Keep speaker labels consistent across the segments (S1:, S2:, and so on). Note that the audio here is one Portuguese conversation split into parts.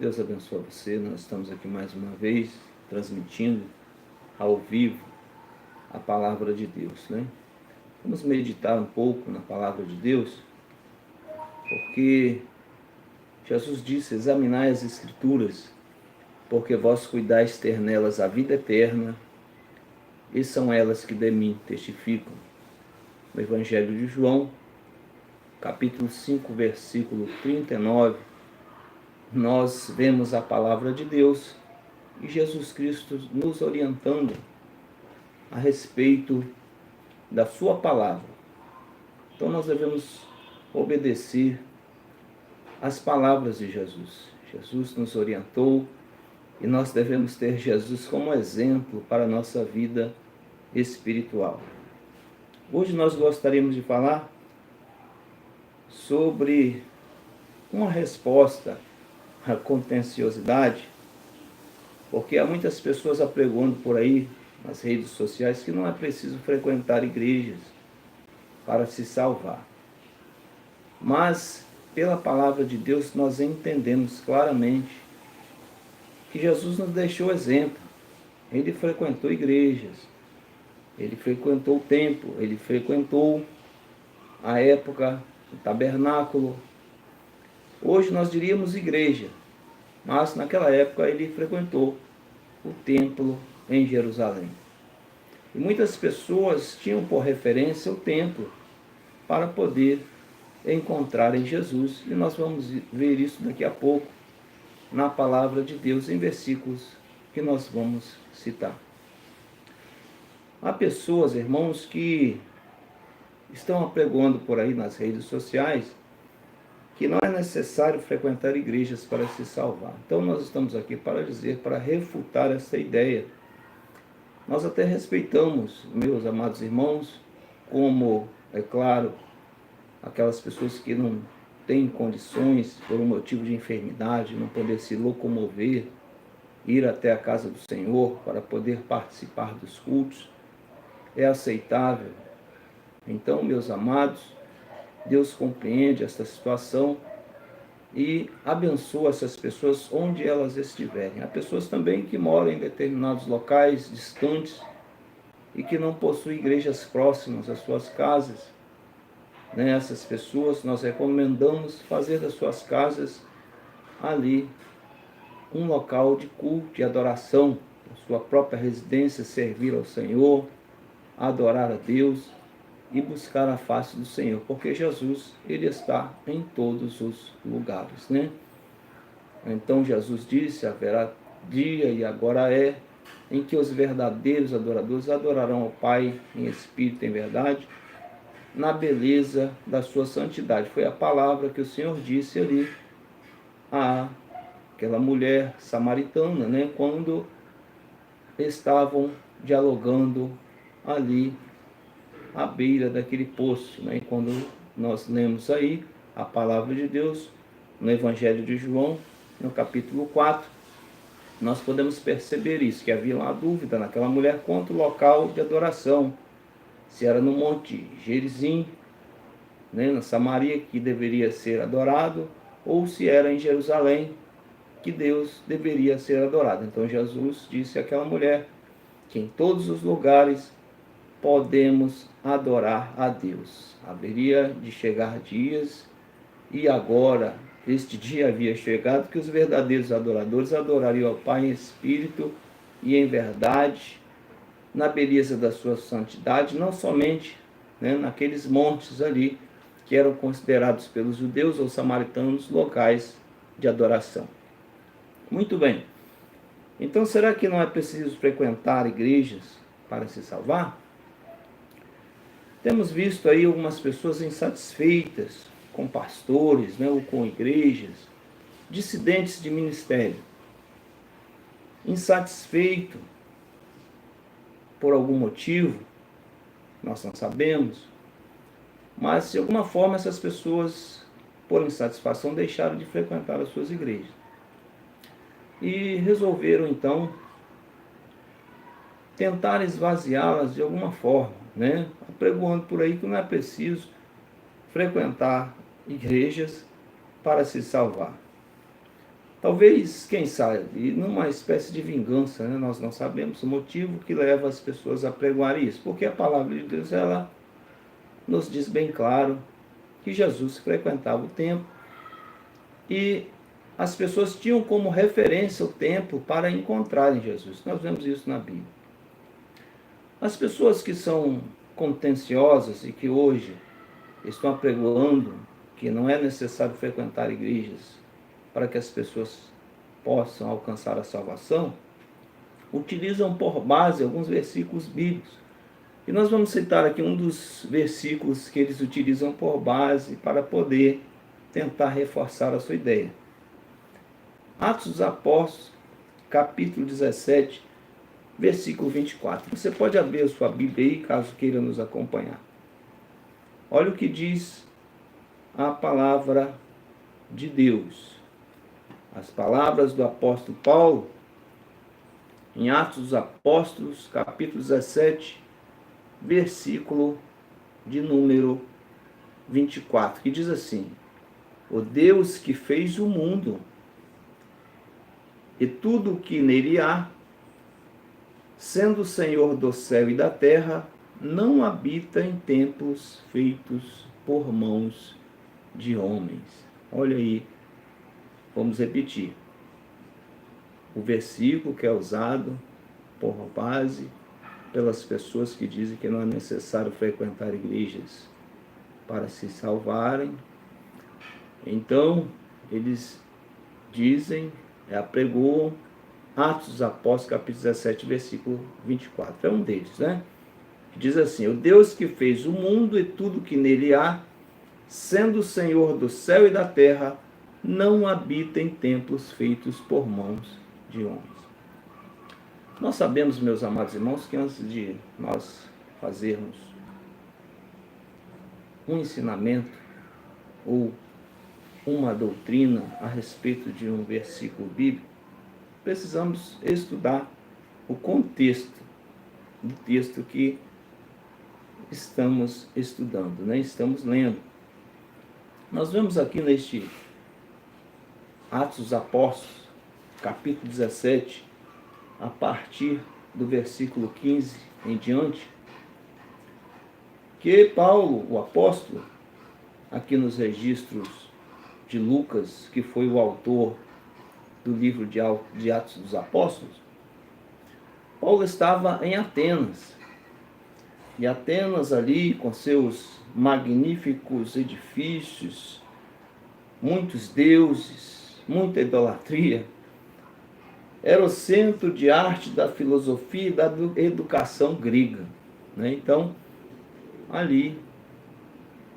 S1: Deus abençoe você. Nós estamos aqui mais uma vez transmitindo ao vivo a palavra de Deus, né? Vamos meditar um pouco na palavra de Deus, porque Jesus disse: examinai as Escrituras, porque vós cuidais ter nelas a vida eterna, e são elas que de mim testificam. No Evangelho de João, capítulo 5, versículo 39, nós vemos a palavra de Deus e Jesus Cristo nos orientando a respeito da sua palavra. Então nós devemos obedecer às palavras de Jesus. Jesus nos orientou e nós devemos ter Jesus como exemplo para a nossa vida espiritual. Hoje nós gostaríamos de falar sobre uma resposta à contenciosidade, porque há muitas pessoas apregoando por aí nas redes sociais que não é preciso frequentar igrejas para se salvar. Mas, pela palavra de Deus, nós entendemos claramente que Jesus nos deixou exemplo. Ele frequentou igrejas, ele frequentou o templo, ele frequentou a época do tabernáculo. Hoje nós diríamos igreja, mas naquela época ele frequentou o templo em Jerusalém. E muitas pessoas tinham por referência o templo para poder encontrar em Jesus. E nós vamos ver isso daqui a pouco na palavra de Deus, em versículos que nós vamos citar. Há pessoas, irmãos, que estão apregoando por aí nas redes sociais que não é necessário frequentar igrejas para se salvar. Então nós estamos aqui para dizer, para refutar essa ideia. Nós até respeitamos, meus amados irmãos, como, é claro, aquelas pessoas que não têm condições, por um motivo de enfermidade, não poder se locomover, ir até a casa do Senhor para poder participar dos cultos, é aceitável. Então, meus amados, Deus compreende esta situação e abençoa essas pessoas onde elas estiverem. Há pessoas também que moram em determinados locais distantes e que não possuem igrejas próximas às suas casas. Essas pessoas nós recomendamos fazer das suas casas ali um local de culto e adoração, a sua própria residência, servir ao Senhor, adorar a Deus e buscar a face do Senhor, porque Jesus, ele está em todos os lugares, né? Então Jesus disse: haverá dia, e agora é, em que os verdadeiros adoradores adorarão ao Pai em espírito e em verdade, na beleza da sua santidade. Foi a palavra que o Senhor disse ali àquela mulher samaritana, né? Quando estavam dialogando ali à beira daquele poço, né? E quando nós lemos aí a palavra de Deus no Evangelho de João, no capítulo 4, nós podemos perceber isso, que havia uma dúvida naquela mulher quanto ao local de adoração, se era no Monte Gerizim, né, na Samaria, que deveria ser adorado, ou se era em Jerusalém, que Deus deveria ser adorado. Então Jesus disse àquela mulher que em todos os lugares podemos adorar a Deus. Haveria de chegar dias, e agora este dia havia chegado, que os verdadeiros adoradores adorariam ao Pai em espírito e em verdade, na beleza da sua santidade, não somente, né, naqueles montes ali que eram considerados pelos judeus ou samaritanos locais de adoração. Muito bem. Então, será que não é preciso frequentar igrejas para se salvar? Temos visto aí algumas pessoas insatisfeitas com pastores, né, ou com igrejas, dissidentes de ministério. Insatisfeito por algum motivo, nós não sabemos, mas de alguma forma essas pessoas, por insatisfação, deixaram de frequentar as suas igrejas. E resolveram então tentar esvaziá-las de alguma forma, né? Apregoando por aí que não é preciso frequentar igrejas para se salvar. Talvez, quem sabe, numa espécie de vingança, né? Nós não sabemos o motivo que leva as pessoas a pregoar isso, porque a palavra de Deus, ela nos diz bem claro que Jesus frequentava o templo e as pessoas tinham como referência o templo para encontrarem Jesus. Nós vemos isso na Bíblia. As pessoas que são contenciosas e que hoje estão apregoando que não é necessário frequentar igrejas para que as pessoas possam alcançar a salvação, utilizam por base alguns versículos bíblicos. E nós vamos citar aqui um dos versículos que eles utilizam por base para poder tentar reforçar a sua ideia. Atos dos Apóstolos, capítulo 17, versículo 24. Você pode abrir a sua Bíblia aí, caso queira nos acompanhar. Olha o que diz a palavra de Deus. As palavras do apóstolo Paulo, em Atos dos Apóstolos, capítulo 17, versículo de número 24, que diz assim: o Deus que fez o mundo e tudo o que nele há, sendo o Senhor do céu e da terra, não habita em templos feitos por mãos de homens. Olha aí, vamos repetir. O versículo que é usado por base pelas pessoas que dizem que não é necessário frequentar igrejas para se salvarem. Então, eles dizem, apregoam Atos dos Apóstolos, capítulo 17, versículo 24. É um deles, né? Diz assim: o Deus que fez o mundo e tudo que nele há, sendo o Senhor do céu e da terra, não habita em templos feitos por mãos de homens. Nós sabemos, meus amados irmãos, que antes de nós fazermos um ensinamento ou uma doutrina a respeito de um versículo bíblico, precisamos estudar o contexto do texto que estamos estudando, né? Estamos lendo. Nós vemos aqui neste Atos dos Apóstolos, capítulo 17, a partir do versículo 15 em diante, que Paulo, o apóstolo, aqui nos registros de Lucas, que foi o autor do livro de Atos dos Apóstolos, Paulo estava em Atenas. E Atenas ali, com seus magníficos edifícios, muitos deuses, muita idolatria, era o centro de arte, da filosofia e da educação grega, né? Então, ali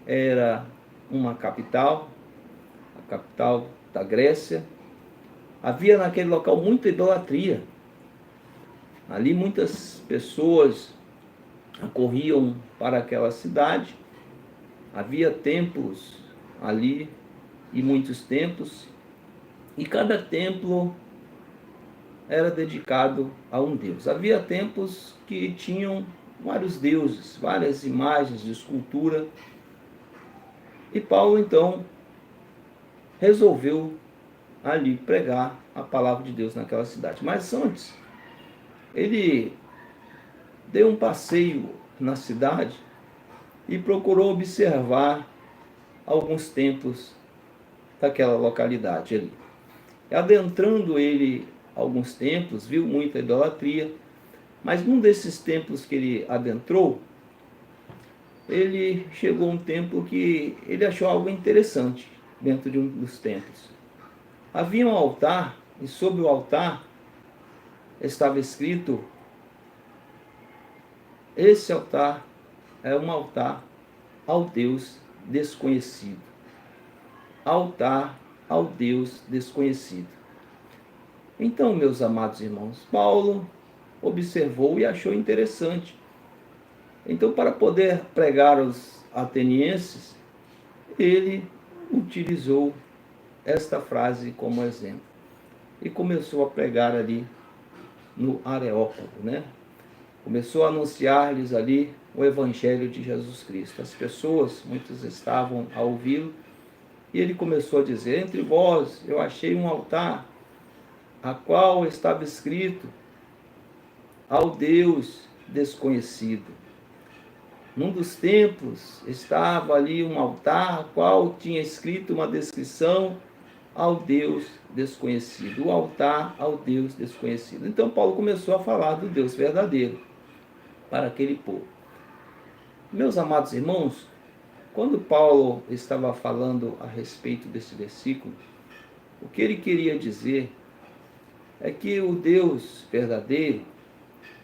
S1: era uma capital, a capital da Grécia. Havia naquele local muita idolatria. Ali muitas pessoas acorriam para aquela cidade. Havia templos ali, e muitos templos, e cada templo era dedicado a um deus. Havia templos que tinham vários deuses, várias imagens de escultura. E Paulo, então, resolveu ali pregar a palavra de Deus naquela cidade. Mas antes, ele deu um passeio na cidade e procurou observar alguns templos daquela localidade ali. Adentrando ele alguns templos, viu muita idolatria, mas num desses templos que ele adentrou, ele chegou a um templo que ele achou algo interessante dentro de um dos templos. Havia um altar, e sobre o altar estava escrito: esse altar é um altar ao Deus desconhecido. Altar ao Deus desconhecido. Então, meus amados irmãos, Paulo observou e achou interessante. Então, para poder pregar aos atenienses, ele utilizou esta frase como exemplo. E começou a pregar ali no Areópago, né? Começou a anunciar-lhes ali o Evangelho de Jesus Cristo. As pessoas, muitos estavam a ouvi-lo, e ele começou a dizer: entre vós eu achei um altar a qual estava escrito ao Deus desconhecido. Num dos templos estava ali um altar, a qual tinha escrito uma descrição ao Deus desconhecido. O altar ao Deus desconhecido. Então Paulo começou a falar do Deus verdadeiro para aquele povo. Meus amados irmãos, quando Paulo estava falando a respeito desse versículo, o que ele queria dizer é que o Deus verdadeiro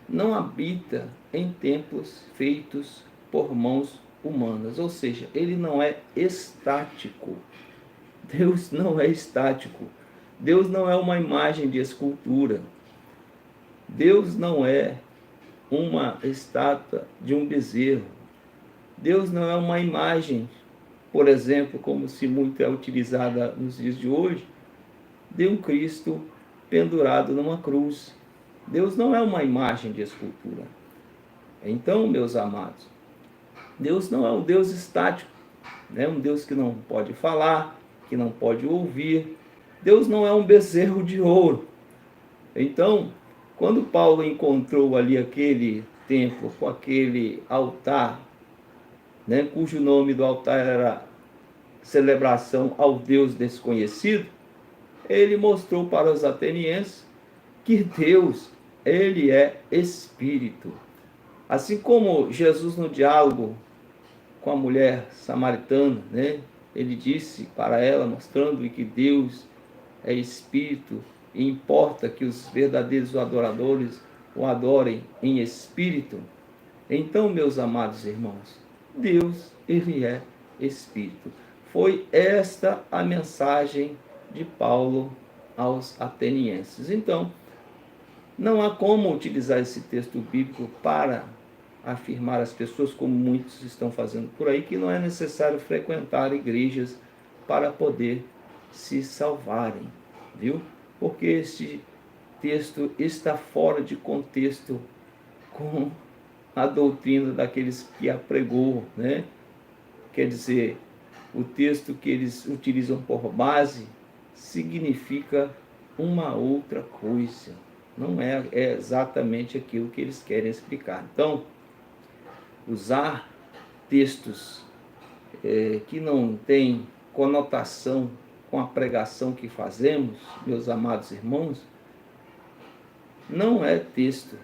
S1: não habita em templos feitos por mãos humanas, ou seja, ele não é estático. Deus não é estático. Deus não é uma imagem de escultura. Deus não é uma estátua de um bezerro. Deus não é uma imagem, por exemplo, como se muito é utilizada nos dias de hoje, de um Cristo pendurado numa cruz. Deus não é uma imagem de escultura. Então, meus amados, Deus não é um Deus estático, né? Um Deus que não pode falar, que não pode ouvir. Deus não é um bezerro de ouro. Então, quando Paulo encontrou ali aquele templo com aquele altar, né, cujo nome do altar era celebração ao Deus desconhecido, ele mostrou para os atenienses que Deus, ele é Espírito. Assim como Jesus no diálogo com a mulher samaritana, né, ele disse para ela, mostrando que Deus é Espírito e importa que os verdadeiros adoradores o adorem em Espírito. Então, meus amados irmãos, Deus, ele é Espírito. Foi esta a mensagem de Paulo aos atenienses. Então, não há como utilizar esse texto bíblico para afirmar às pessoas, como muitos estão fazendo por aí, que não é necessário frequentar igrejas para poder se salvarem, viu? Porque este texto está fora de contexto com a doutrina daqueles que a pregou, né? Quer dizer, o texto que eles utilizam por base significa uma outra coisa. Não é exatamente aquilo que eles querem explicar. Então, usar textos que não têm conotação com a pregação que fazemos, meus amados irmãos, não é texto,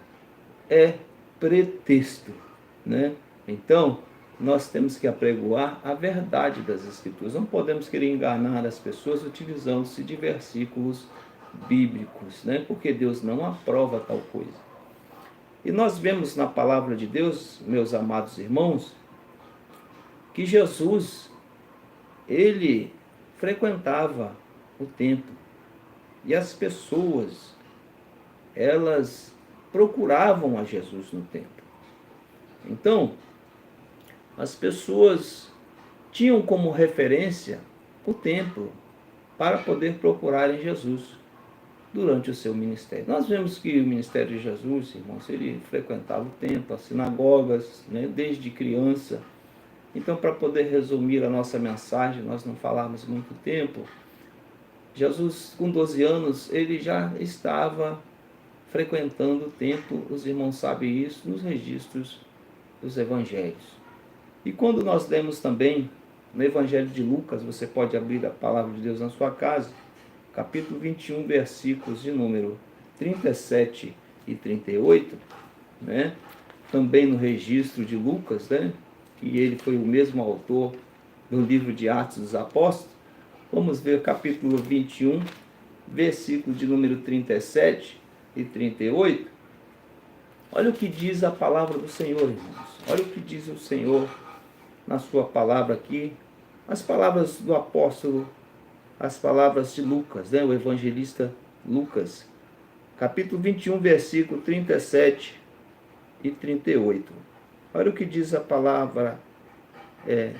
S1: é pretexto, né? Então, nós temos que apregoar a verdade das Escrituras. Não podemos querer enganar as pessoas utilizando-se de versículos bíblicos, né? Porque Deus não aprova tal coisa. E nós vemos na palavra de Deus, meus amados irmãos, que Jesus, ele frequentava o templo. E as pessoas, elas procuravam a Jesus no templo. Então, as pessoas tinham como referência o templo para poder procurarem Jesus durante o seu ministério. Nós vemos que o ministério de Jesus, irmãos, ele frequentava o templo, as sinagogas, né, desde criança. Então, para poder resumir a nossa mensagem, nós não falarmos muito tempo, Jesus, com 12 anos, ele já estava frequentando o templo. Os irmãos sabem isso nos registros dos evangelhos. E quando nós lemos também no Evangelho de Lucas, você pode abrir a palavra de Deus na sua casa, capítulo 21, versículos de número 37 e 38, né? Também no registro de Lucas, né? Que ele foi o mesmo autor do livro de Atos dos Apóstolos. Vamos ver capítulo 21, versículo de número 37 e 38. Olha o que diz a palavra do Senhor, irmãos. Olha o que diz o Senhor na sua palavra aqui, as palavras do apóstolo, as palavras de Lucas, né? O evangelista Lucas, capítulo 21, versículo 37 e 38. Olha o que diz a palavra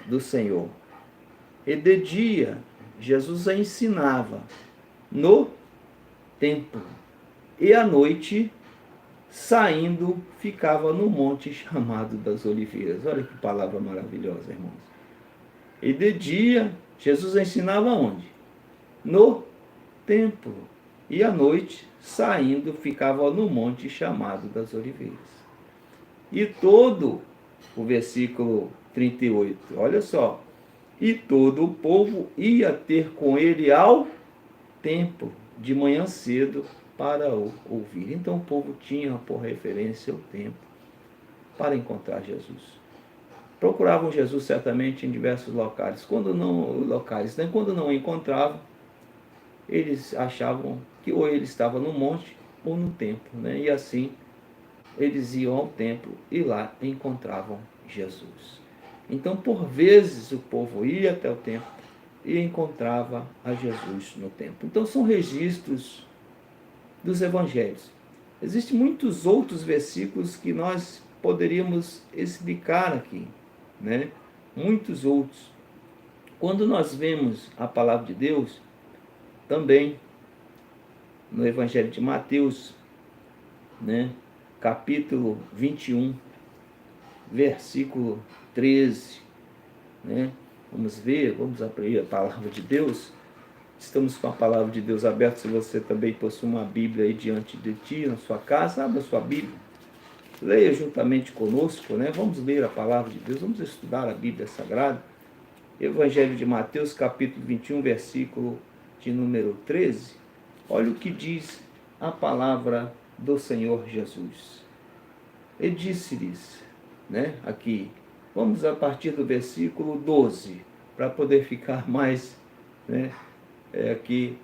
S1: do Senhor. E de dia, Jesus a ensinava no templo, e à noite, saindo, ficava no monte chamado das Oliveiras. Olha que palavra maravilhosa, irmãos. E de dia, Jesus ensinava onde? No templo. e à noite, saindo, ficava no monte chamado das Oliveiras. E todo, o versículo 38, olha só, e todo o povo ia ter com ele ao templo, de manhã cedo, para o ouvir. Então o povo tinha por referência o templo para encontrar Jesus. Procuravam Jesus certamente em diversos locais. Quando não o encontravam, eles achavam que ou ele estava no monte ou no templo, né? E assim eles iam ao templo e lá encontravam Jesus. Então, por vezes, o povo ia até o templo e encontrava a Jesus no templo. Então, são registros dos evangelhos. Existem muitos outros versículos que nós poderíamos explicar aqui, né? Muitos outros. Quando nós vemos a palavra de Deus, também no Evangelho de Mateus, né? Capítulo 21, versículo 13, né? Vamos ver, vamos abrir a palavra de Deus. Estamos com a palavra de Deus aberta. Se você também possui uma Bíblia aí diante de ti, na sua casa, abra sua Bíblia. Leia juntamente conosco, né? Vamos ler a palavra de Deus, vamos estudar a Bíblia Sagrada. Evangelho de Mateus, capítulo 21, versículo de número 13. Olha o que diz a palavra do Senhor Jesus. E disse-lhes, né? Aqui, vamos a partir do versículo 12, para poder ficar mais, né? Aqui,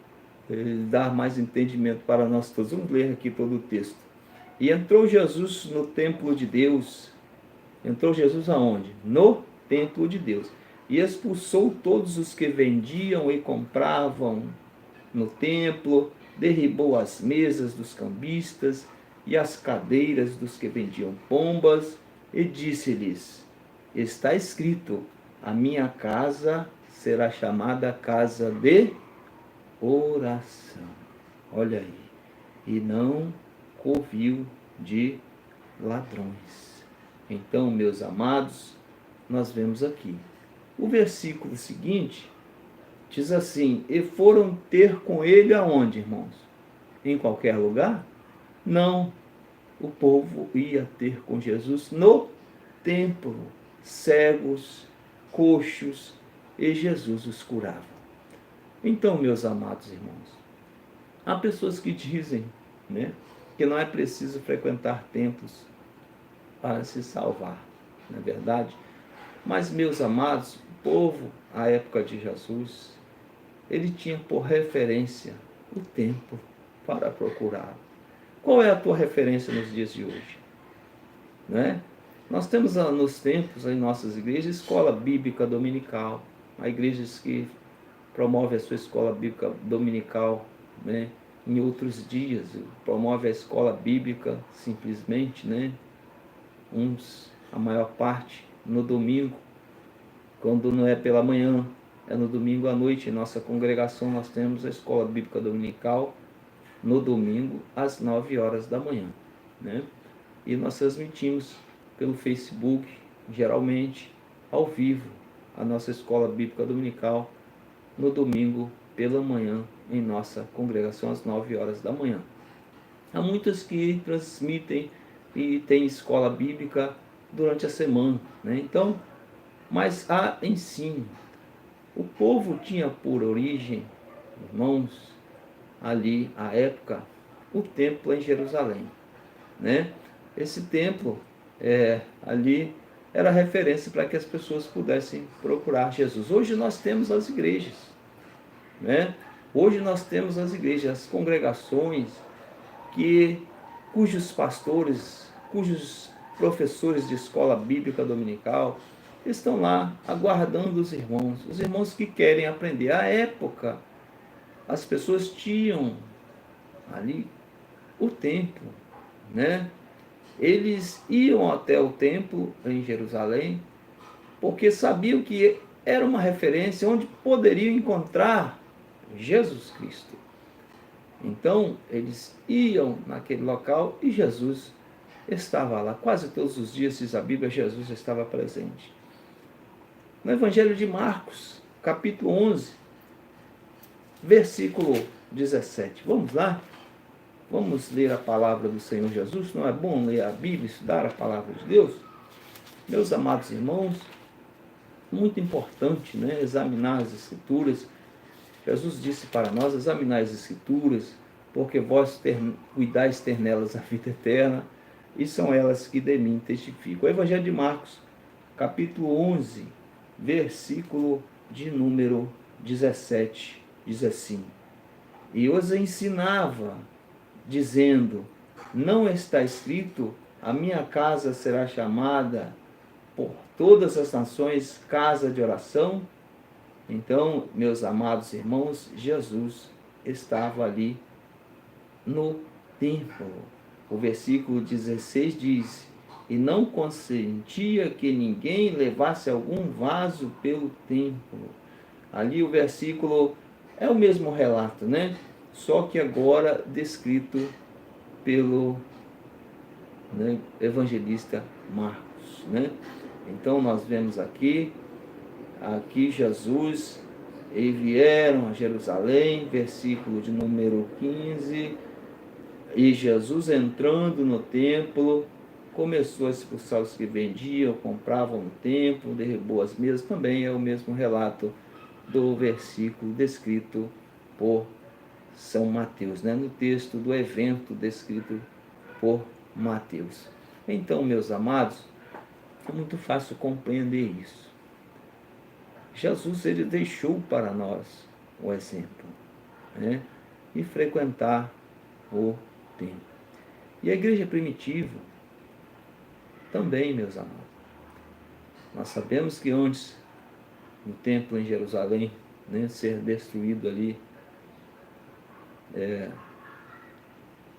S1: dar mais entendimento para nós todos. Vamos ler aqui todo o texto. E entrou Jesus no templo de Deus. Entrou Jesus aonde? No templo de Deus. E expulsou todos os que vendiam e compravam no templo, derribou as mesas dos cambistas e as cadeiras dos que vendiam pombas, e disse-lhes: está escrito, a minha casa será chamada casa de oração. Olha aí. E não covil de ladrões. Então, meus amados, nós vemos aqui. O versículo seguinte diz assim: e foram ter com ele aonde, irmãos? Em qualquer lugar? Não. O povo ia ter com Jesus no templo, cegos, coxos, e Jesus os curava. Então, meus amados irmãos, há pessoas que dizem, né, que não é preciso frequentar templos para se salvar, não é verdade? Mas, meus amados, o povo, à época de Jesus, ele tinha por referência o templo para procurar. Qual é a tua referência nos dias de hoje? Né? Nós temos nos templos, em nossas igrejas, escola bíblica dominical. Há igrejas que promovem a sua escola bíblica dominical, né? Em outros dias, promove a escola bíblica simplesmente, né? A maior parte, no domingo, quando não é pela manhã, é no domingo à noite. Em nossa congregação nós temos a escola bíblica dominical no domingo às 9 horas da manhã, né? E nós transmitimos pelo Facebook, geralmente, ao vivo, a nossa escola bíblica dominical no domingo pela manhã, em nossa congregação às 9 horas da manhã. Há muitas que transmitem e têm escola bíblica durante a semana, né? Então, mas há ensino. O povo tinha por origem, irmãos, ali, à época, o templo em Jerusalém, né? Esse templo ali era referência para que as pessoas pudessem procurar Jesus. Hoje nós temos as igrejas, né? Hoje nós temos as igrejas, as congregações cujos pastores, cujos professores de escola bíblica dominical estão lá aguardando os irmãos que querem aprender. À época, as pessoas tinham ali o templo, né? Eles iam até o templo em Jerusalém porque sabiam que era uma referência onde poderiam encontrar Jesus Cristo. Então, eles iam naquele local e Jesus estava lá. Quase todos os dias, diz a Bíblia, Jesus estava presente. No Evangelho de Marcos, capítulo 11, versículo 17. Vamos lá? Vamos ler a palavra do Senhor Jesus? Não é bom ler a Bíblia, estudar a palavra de Deus? Meus amados irmãos, muito importante, né? Examinar as Escrituras. Jesus disse para nós, examinar as Escrituras, porque vós cuidais ter nelas a vida eterna, e são elas que de mim testificam. O Evangelho de Marcos, capítulo 11, versículo de número 17, diz assim: E os ensinava, dizendo, não está escrito, a minha casa será chamada por todas as nações casa de oração? Então, meus amados irmãos, Jesus estava ali no templo. O versículo 16 diz, e não consentia que ninguém levasse algum vaso pelo templo. Ali o versículo é o mesmo relato, né? Só que agora descrito pelo evangelista Marcos, né? Então nós vemos aqui Jesus, e vieram a Jerusalém, versículo de número 15, e Jesus entrando no templo, começou a expulsar os que vendiam, compravam no templo, derrubou as mesas, também é o mesmo relato do versículo descrito por São Mateus, né? No texto do evento descrito por Mateus. Então, meus amados, é muito fácil compreender isso. Jesus, ele deixou para nós o exemplo, né? E frequentar o templo. E a igreja primitiva também, meus amados. Nós sabemos que antes, no templo em Jerusalém, né, ser destruído ali,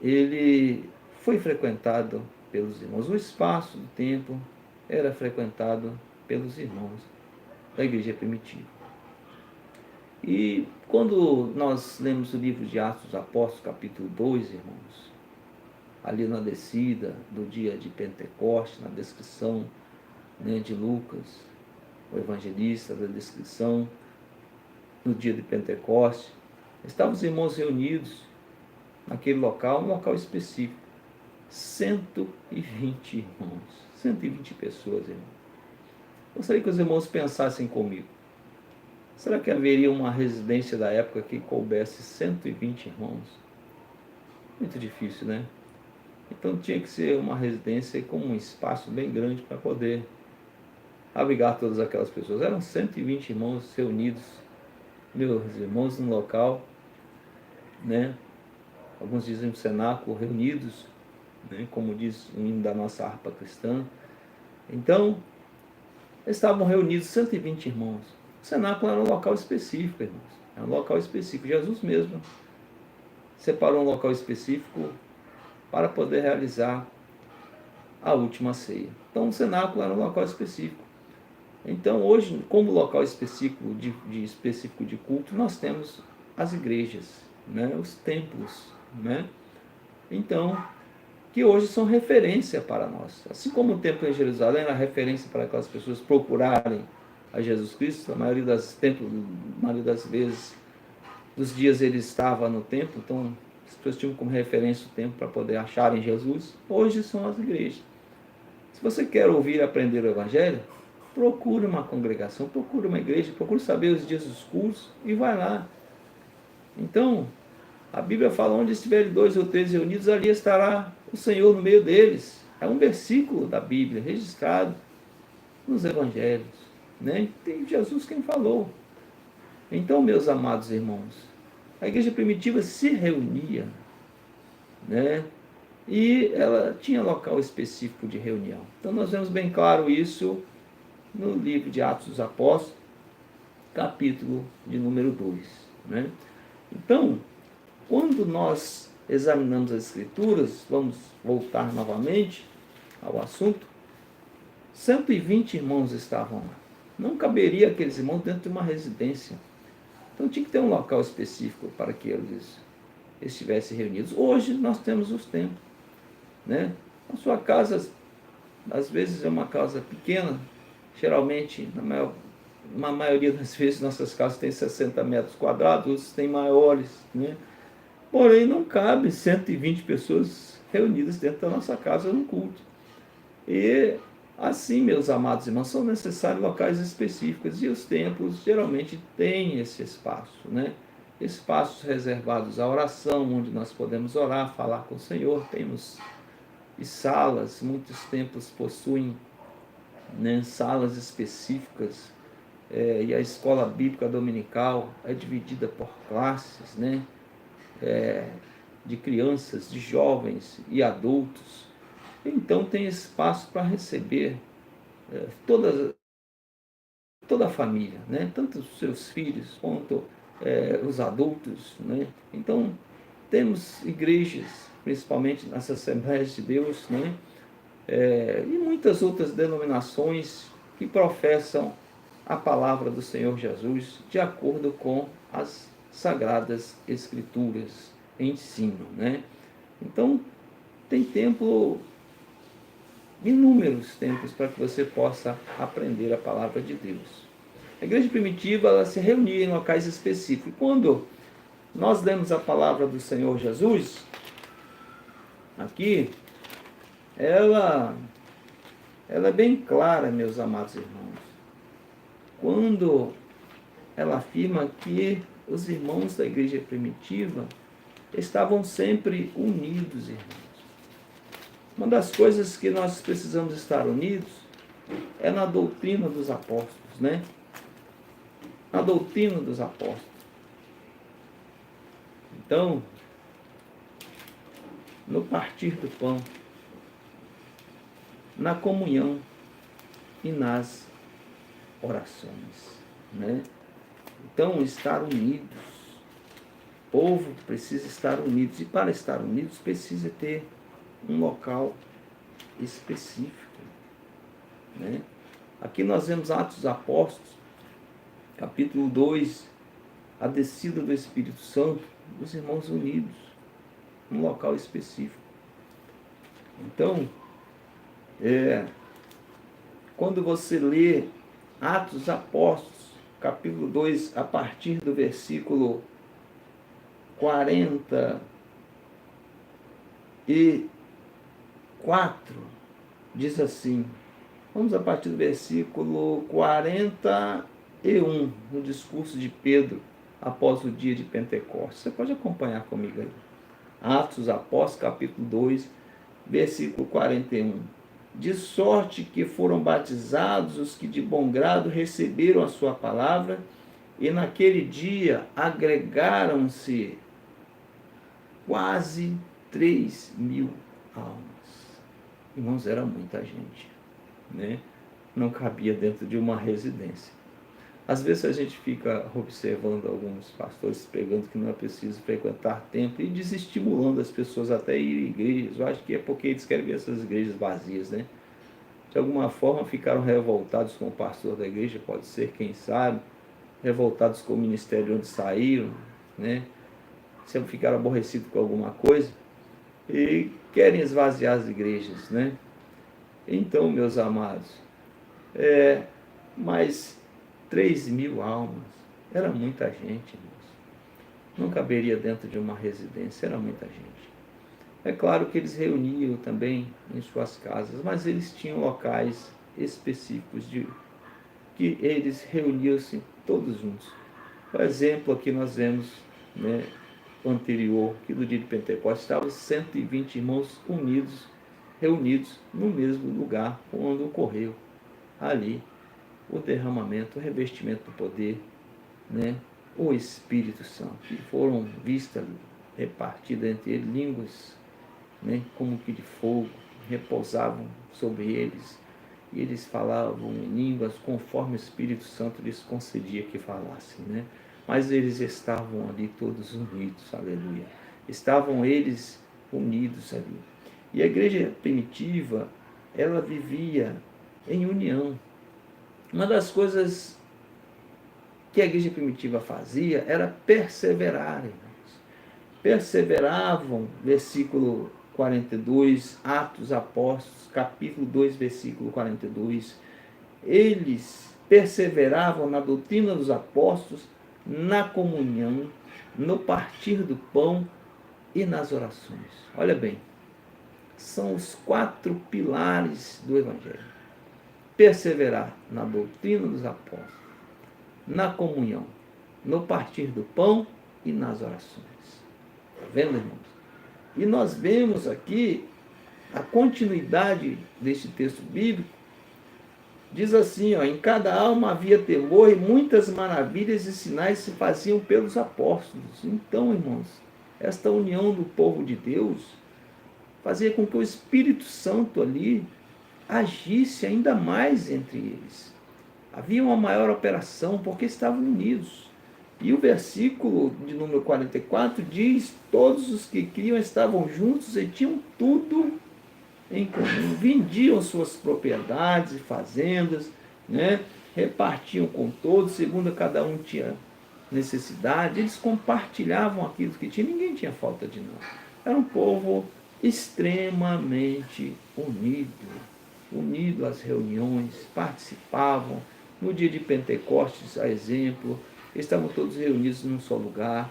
S1: ele foi frequentado pelos irmãos. O espaço do templo era frequentado pelos irmãos da igreja primitiva. E quando nós lemos o livro de Atos dos Apóstolos, capítulo 2, irmãos, ali na descida do dia de Pentecostes, na descrição, né, de Lucas, o evangelista, da descrição no dia de Pentecostes, estavam os irmãos reunidos naquele local, um local específico, 120 irmãos, 120 pessoas, irmãos. Gostaria que os irmãos pensassem comigo. Será que haveria uma residência da época que coubesse 120 irmãos? Muito difícil, né? Então tinha que ser uma residência com um espaço bem grande para poder abrigar todas aquelas pessoas. Eram 120 irmãos reunidos, meus irmãos, num local, né? Alguns dizem um cenáculo, reunidos, né? Como diz o hino da nossa harpa cristã. Então, estavam reunidos 120 irmãos. O cenáculo era um local específico, irmãos. Era um local específico. Jesus mesmo separou um local específico para poder realizar a última ceia. Então, o cenáculo era um local específico. Então, hoje, como local específico de culto, nós temos as igrejas, né? Os templos, né? Então, que hoje são referência para nós. Assim como o templo em Jerusalém era referência para aquelas pessoas procurarem a Jesus Cristo, a maioria das vezes, dos dias ele estava no templo, então as pessoas tinham como referência o templo para poder acharem Jesus. Hoje são as igrejas. Se você quer ouvir e aprender o Evangelho, procure uma congregação, procure uma igreja, procure saber os dias dos cultos e vai lá. Então, a Bíblia fala, onde estiverem 2 ou 3 reunidos, ali estará o Senhor no meio deles. É um versículo da Bíblia, registrado nos Evangelhos, né? Tem Jesus quem falou. Então, meus amados irmãos, a igreja primitiva se reunia, né? E ela tinha local específico de reunião. Então, nós vemos bem claro isso no livro de Atos dos Apóstolos, capítulo de número 2, né? Então, quando nós examinamos as Escrituras, vamos voltar novamente ao assunto, 120 irmãos estavam lá. Não caberia aqueles irmãos dentro de uma residência. Então tinha que ter um local específico para que eles estivessem reunidos. Hoje nós temos os templos, né? A sua casa, às vezes é uma casa pequena, geralmente, na maioria das vezes, nossas casas têm 60 metros quadrados, outros têm maiores, né? Porém, não cabe 120 pessoas reunidas dentro da nossa casa no culto. E assim, meus amados irmãos, são necessários locais específicos, e os templos geralmente têm esse espaço, né? Espaços reservados à oração, onde nós podemos orar, falar com o Senhor. Temos e salas, muitos templos possuem, né, salas específicas, e a escola bíblica dominical é dividida por classes, né? De crianças, de jovens e adultos. Então tem espaço para receber toda a família, né? Tanto os seus filhos quanto os adultos, né? Então temos igrejas, principalmente nas Assembleias de Deus, né? E muitas outras denominações que professam a palavra do Senhor Jesus de acordo com as Sagradas Escrituras, ensino, né? Então tem templo, inúmeros templos para que você possa aprender a palavra de Deus. A igreja primitiva, ela se reunia em locais específicos. Quando nós lemos a palavra do Senhor Jesus, aqui, ela é bem clara, meus amados irmãos. Quando ela afirma que os irmãos da igreja primitiva estavam sempre unidos, irmãos. Uma das coisas que nós precisamos estar unidos é na doutrina dos apóstolos, né? Na doutrina dos apóstolos. Então, no partir do pão, na comunhão e nas orações, né? Então, estar unidos. O povo precisa estar unidos, e para estar unidos precisa ter um local específico, né? Aqui nós vemos Atos dos Apóstolos, capítulo 2, a descida do Espírito Santo, os irmãos unidos, num local específico. Então, quando você lê Atos dos Apóstolos, capítulo 2, a partir do versículo 44, diz assim, vamos a partir do versículo 41, no discurso de Pedro, após o dia de Pentecostes. Você pode acompanhar comigo aí. Atos dos Apóstolos, capítulo 2, versículo 41. De sorte que foram batizados os que de bom grado receberam a sua palavra, e naquele dia agregaram-se quase 3.000 almas. Irmãos, era muita gente, né? Não cabia dentro de uma residência. Às vezes a gente fica observando alguns pastores pregando que não é preciso frequentar templo e desestimulando as pessoas até ir à igreja. Eu acho que é porque eles querem ver essas igrejas vazias, né? De alguma forma ficaram revoltados com o pastor da igreja, pode ser, quem sabe, revoltados com o ministério onde saíram, né? Sempre ficaram aborrecidos com alguma coisa e querem esvaziar as igrejas, né? Então, meus amados, mas 3.000 almas, era muita gente, irmãos. Não caberia dentro de uma residência, era muita gente. É claro que eles reuniam também em suas casas, mas eles tinham locais específicos que eles reuniam-se todos juntos. Por exemplo, aqui nós vemos, né, o anterior, que no dia de Pentecostes estavam 120 irmãos unidos, reunidos no mesmo lugar onde ocorreu ali o derramamento, o revestimento do poder, né, o Espírito Santo. E foram vistas, repartidas entre eles, línguas, né, como que de fogo, repousavam sobre eles, e eles falavam em línguas conforme o Espírito Santo lhes concedia que falassem, né? Mas eles estavam ali todos unidos, aleluia. Estavam eles unidos ali. E a igreja primitiva, ela vivia em união. Uma das coisas que a igreja primitiva fazia era perseverar, irmãos. Perseveravam, versículo 42, Atos Apóstolos, capítulo 2, versículo 42. Eles perseveravam na doutrina dos apóstolos, na comunhão, no partir do pão e nas orações. Olha bem, são os 4 pilares do Evangelho. Perseverar na doutrina dos apóstolos, na comunhão, no partir do pão e nas orações. Está vendo, irmãos? E nós vemos aqui a continuidade deste texto bíblico. Diz assim, ó, em cada alma havia temor e muitas maravilhas e sinais se faziam pelos apóstolos. Então, irmãos, esta união do povo de Deus fazia com que o Espírito Santo ali agisse ainda mais entre eles. Havia uma maior operação porque estavam unidos. E o versículo de número 44 diz: todos os que criam estavam juntos e tinham tudo em comum. Vendiam suas propriedades e fazendas, né? Repartiam com todos, segundo cada um tinha necessidade. Eles compartilhavam aquilo que tinha, ninguém tinha falta de nada. Era um povo extremamente unido às reuniões, participavam. No dia de Pentecostes, a exemplo, estavam todos reunidos num só lugar.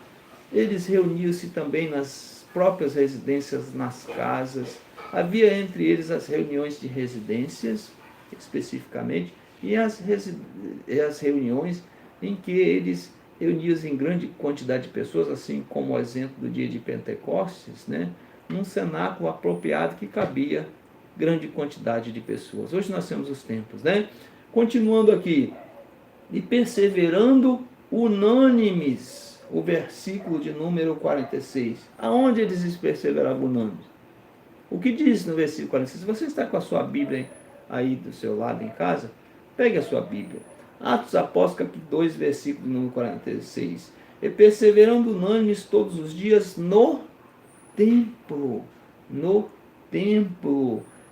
S1: Eles reuniam-se também nas próprias residências, nas casas. Havia entre eles as reuniões de residências, especificamente, e as reuniões em que eles reuniam em grande quantidade de pessoas, assim como o exemplo do dia de Pentecostes, né? Num cenáculo apropriado que cabia grande quantidade de pessoas. Hoje nós temos os templos, né? Continuando aqui, e perseverando unânimes, o versículo de número 46. Aonde eles perseveravam unânimes? O que diz no versículo 46? Se você está com a sua Bíblia aí do seu lado em casa, pegue a sua Bíblia. Atos Apóstolos, capítulo 2, versículo número 46. E perseverando unânimes todos os dias no templo,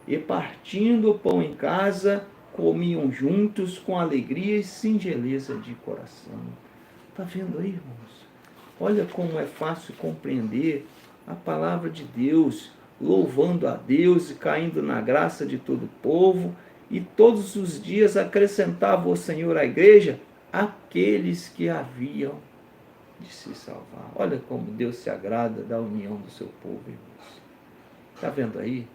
S1: e partindo o pão em casa, comiam juntos com alegria e singeleza de coração. Está vendo aí, irmãos? Olha como é fácil compreender a palavra de Deus, louvando a Deus e caindo na graça de todo o povo, e todos os dias acrescentava o Senhor à igreja aqueles que haviam de se salvar. Olha como Deus se agrada da união do seu povo, irmãos. Está vendo aí?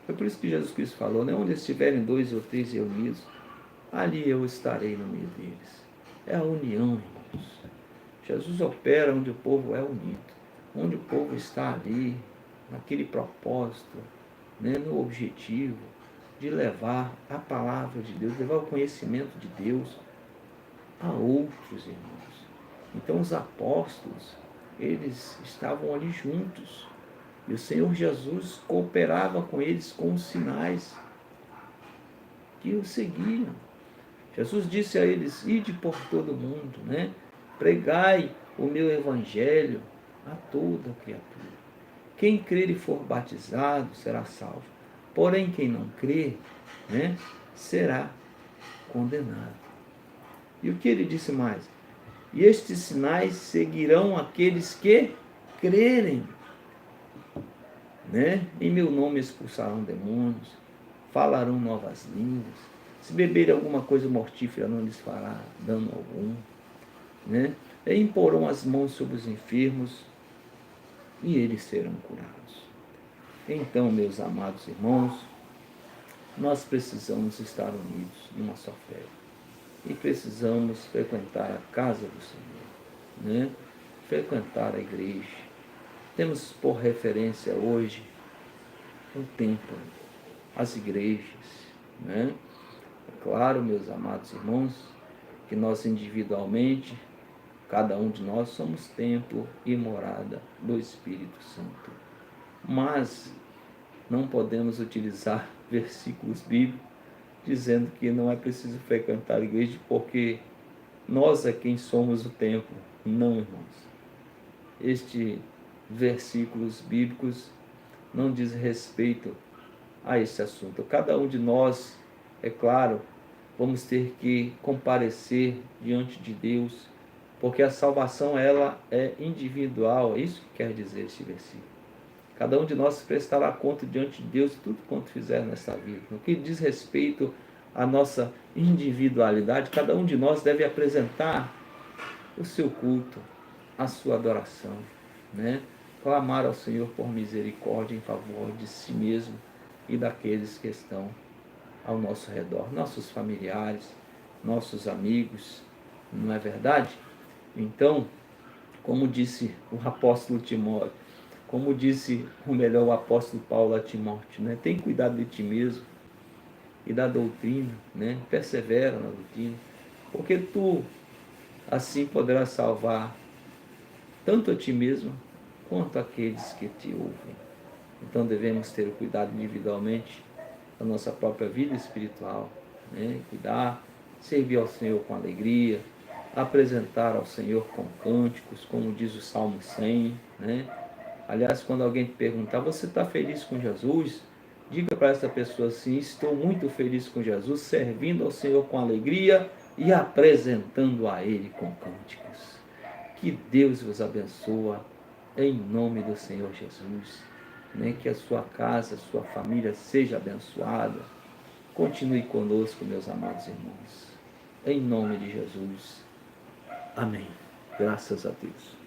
S1: Foi por isso que Jesus Cristo falou, né? Onde estiverem 2 ou 3 reunidos, ali eu estarei no meio deles. É a união, irmãos. Jesus opera onde o povo é unido, onde o povo está ali, naquele propósito, né? No objetivo de levar a palavra de Deus, levar o conhecimento de Deus a outros, irmãos. Então os apóstolos, eles estavam ali juntos. E o Senhor Jesus cooperava com eles com os sinais que o seguiam. Jesus disse a eles: ide por todo mundo, né? Pregai o meu evangelho a toda criatura. Quem crer e for batizado será salvo. Porém, quem não crer, né, será condenado. E o que ele disse mais? E estes sinais seguirão aqueles que crerem. Né? Em meu nome expulsarão demônios, falarão novas línguas, se beberem alguma coisa mortífera não lhes fará dano algum, né? E imporão as mãos sobre os enfermos e eles serão curados. Então, meus amados irmãos, nós precisamos estar unidos numa só fé e precisamos frequentar a casa do Senhor, né? Frequentar a igreja. Temos por referência hoje o templo, as igrejas, né? É claro, meus amados irmãos, que nós individualmente, cada um de nós somos templo e morada do Espírito Santo. Mas não podemos utilizar versículos bíblicos dizendo que não é preciso frequentar a igreja porque nós é quem somos o templo. Não, irmãos. Versículos bíblicos não diz respeito a esse assunto. Cada um de nós, é claro, vamos ter que comparecer diante de Deus, porque a salvação ela é individual. É isso que quer dizer este versículo. Cada um de nós prestará conta diante de Deus de tudo quanto fizer nessa vida. No que diz respeito à nossa individualidade, cada um de nós deve apresentar o seu culto, a sua adoração, né? clamar ao Senhor por misericórdia em favor de si mesmo e daqueles que estão ao nosso redor, nossos familiares, nossos amigos, não é verdade? Então, como disse o apóstolo Timóteo, como disse o apóstolo Paulo a Timóteo, né? Tem cuidado de ti mesmo e da doutrina, né? Persevera na doutrina, porque tu assim poderás salvar tanto a ti mesmo quanto aqueles que te ouvem. Então devemos ter o cuidado individualmente da nossa própria vida espiritual, né? Cuidar, servir ao Senhor com alegria, apresentar ao Senhor com cânticos, como diz o Salmo 100, né? Aliás, quando alguém te perguntar, você está feliz com Jesus? Diga para essa pessoa assim: estou muito feliz com Jesus, servindo ao Senhor com alegria e apresentando a Ele com cânticos. Que Deus vos abençoe em nome do Senhor Jesus. Né? Que a sua casa, a sua família seja abençoada. Continue conosco, meus amados irmãos. Em nome de Jesus. Amém. Graças a Deus.